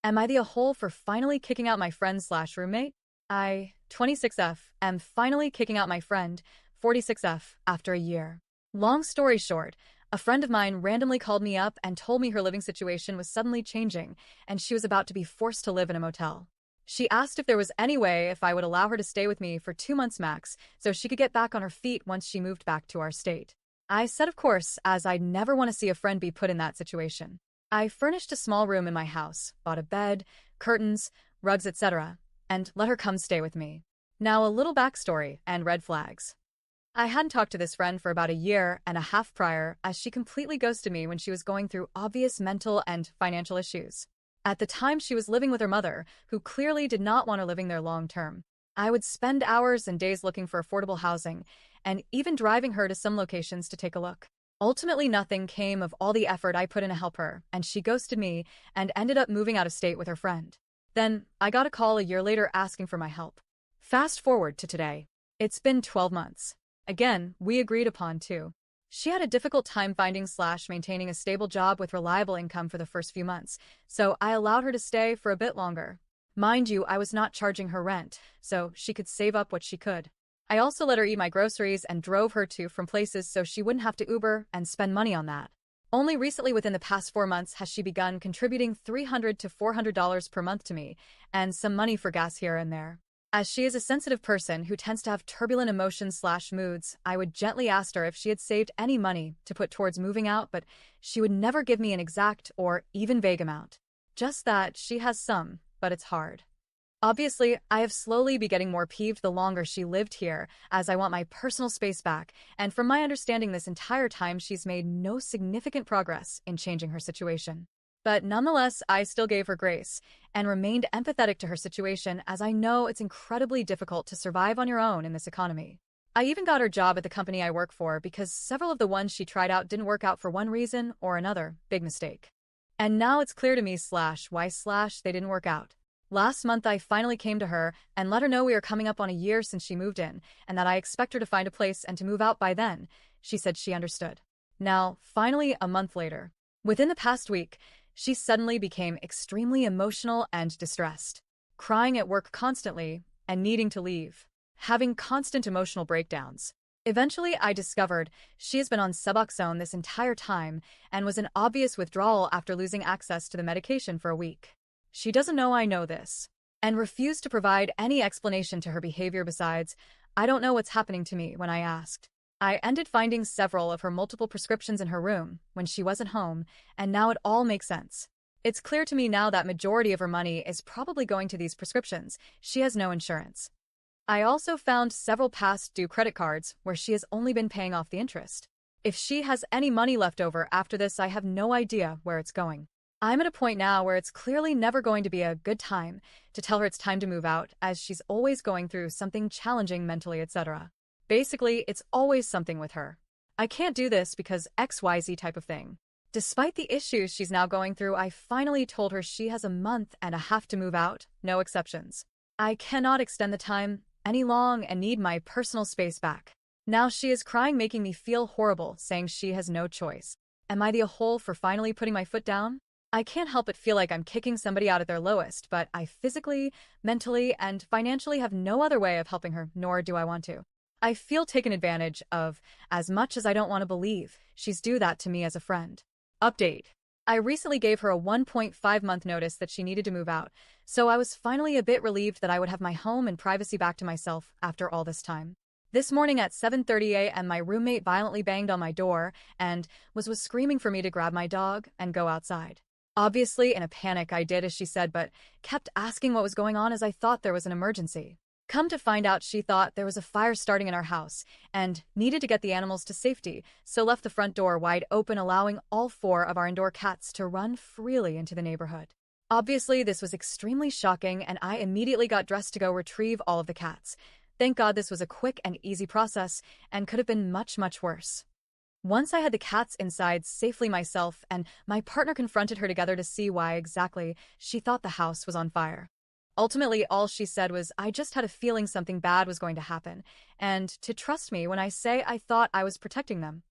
Am I the a-hole for finally kicking out my friend slash roommate? I, 26F, am finally kicking out my friend, 46F, after a year. Long story short, a friend of mine randomly called me up and told me her living situation was suddenly changing, and she was about to be forced to live in a motel. She asked if there was any way if I would allow her to stay with me for 2 months max, so she could get back on her feet once she moved back to our state. I said of course, as I'd never want to see a friend be put in that situation. I furnished a small room in my house, bought a bed, curtains, rugs, etc., and let her come stay with me. Now a little backstory and red flags. I hadn't talked to this friend for about a year and a half prior, as she completely ghosted me when she was going through obvious mental and financial issues. At the time, she was living with her mother, who clearly did not want her living there long term. I would spend hours and days looking for affordable housing, and even driving her to some locations to take a look. Ultimately, nothing came of all the effort I put in to help her, and she ghosted me and ended up moving out of state with her friend. Then, I got a call a year later asking for my help. Fast forward to today. It's been 12 months. Again, we agreed upon too. She had a difficult time finding slash maintaining a stable job with reliable income for the first few months, so I allowed her to stay for a bit longer. Mind you, I was not charging her rent, so she could save up what she could. I also let her eat my groceries and drove her to from places so she wouldn't have to Uber and spend money on that. Only recently within the past 4 months has she begun contributing $300 to $400 per month to me, and some money for gas here and there. As she is a sensitive person who tends to have turbulent emotions slash moods, I would gently ask her if she had saved any money to put towards moving out, but she would never give me an exact or even vague amount. Just that she has some, but it's hard. Obviously, I have slowly been getting more peeved the longer she lived here, as I want my personal space back, and from my understanding this entire time she's made no significant progress in changing her situation. But nonetheless, I still gave her grace, and remained empathetic to her situation as I know it's incredibly difficult to survive on your own in this economy. I even got her job at the company I work for because several of the ones she tried out didn't work out for one reason or another, big mistake. And now it's clear to me slash why slash they didn't work out. Last month I finally came to her and let her know we are coming up on a year since she moved in, and that I expect her to find a place and to move out by then. She said she understood. Now, finally a month later. Within the past week, she suddenly became extremely emotional and distressed, crying at work constantly and needing to leave, having constant emotional breakdowns. Eventually, I discovered she has been on Suboxone this entire time and was in obvious withdrawal after losing access to the medication for a week. She doesn't know I know this, and refused to provide any explanation to her behavior besides, "I don't know what's happening to me," when I asked. I ended finding several of her multiple prescriptions in her room when she wasn't home, and now it all makes sense. It's clear to me now that majority of her money is probably going to these prescriptions. She has no insurance. I also found several past due credit cards where she has only been paying off the interest. If she has any money left over after this, I have no idea where it's going. I'm at a point now where it's clearly never going to be a good time to tell her it's time to move out, as she's always going through something challenging mentally, etc. Basically, it's always something with her. I can't do this because XYZ type of thing. Despite the issues she's now going through, I finally told her she has a month and a half to move out, no exceptions. I cannot extend the time any long and need my personal space back. Now she is crying, making me feel horrible, saying she has no choice. Am I the a-hole for finally putting my foot down? I can't help but feel like I'm kicking somebody out at their lowest, but I physically, mentally, and financially have no other way of helping her, nor do I want to. I feel taken advantage of, as much as I don't want to believe she's due that to me as a friend. Update. I recently gave her a 1.5-month notice that she needed to move out, so I was finally a bit relieved that I would have my home and privacy back to myself after all this time. This morning at 7:30 a.m. my roommate violently banged on my door and was screaming for me to grab my dog and go outside. Obviously, in a panic, I did as she said, but kept asking what was going on as I thought there was an emergency. Come to find out, she thought there was a fire starting in our house and needed to get the animals to safety, so left the front door wide open, allowing all 4 of our indoor cats to run freely into the neighborhood. Obviously, this was extremely shocking, and I immediately got dressed to go retrieve all of the cats. Thank God this was a quick and easy process and could have been much, much worse. Once I had the cats inside safely myself and my partner confronted her together to see why exactly she thought the house was on fire. Ultimately, all she said was, "I just had a feeling something bad was going to happen, and to trust me when I say I thought I was protecting them."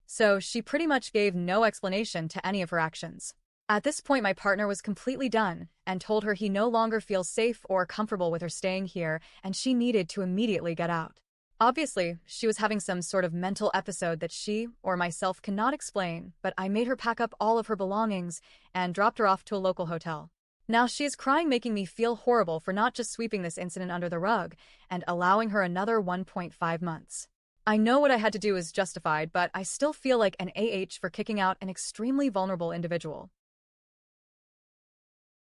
So she pretty much gave no explanation to any of her actions. At this point, my partner was completely done and told her he no longer feels safe or comfortable with her staying here and she needed to immediately get out. Obviously, she was having some sort of mental episode that she or myself cannot explain, but I made her pack up all of her belongings and dropped her off to a local hotel. Now she is crying, making me feel horrible for not just sweeping this incident under the rug and allowing her another 1.5 months. I know what I had to do is justified, but I still feel like an AH for kicking out an extremely vulnerable individual.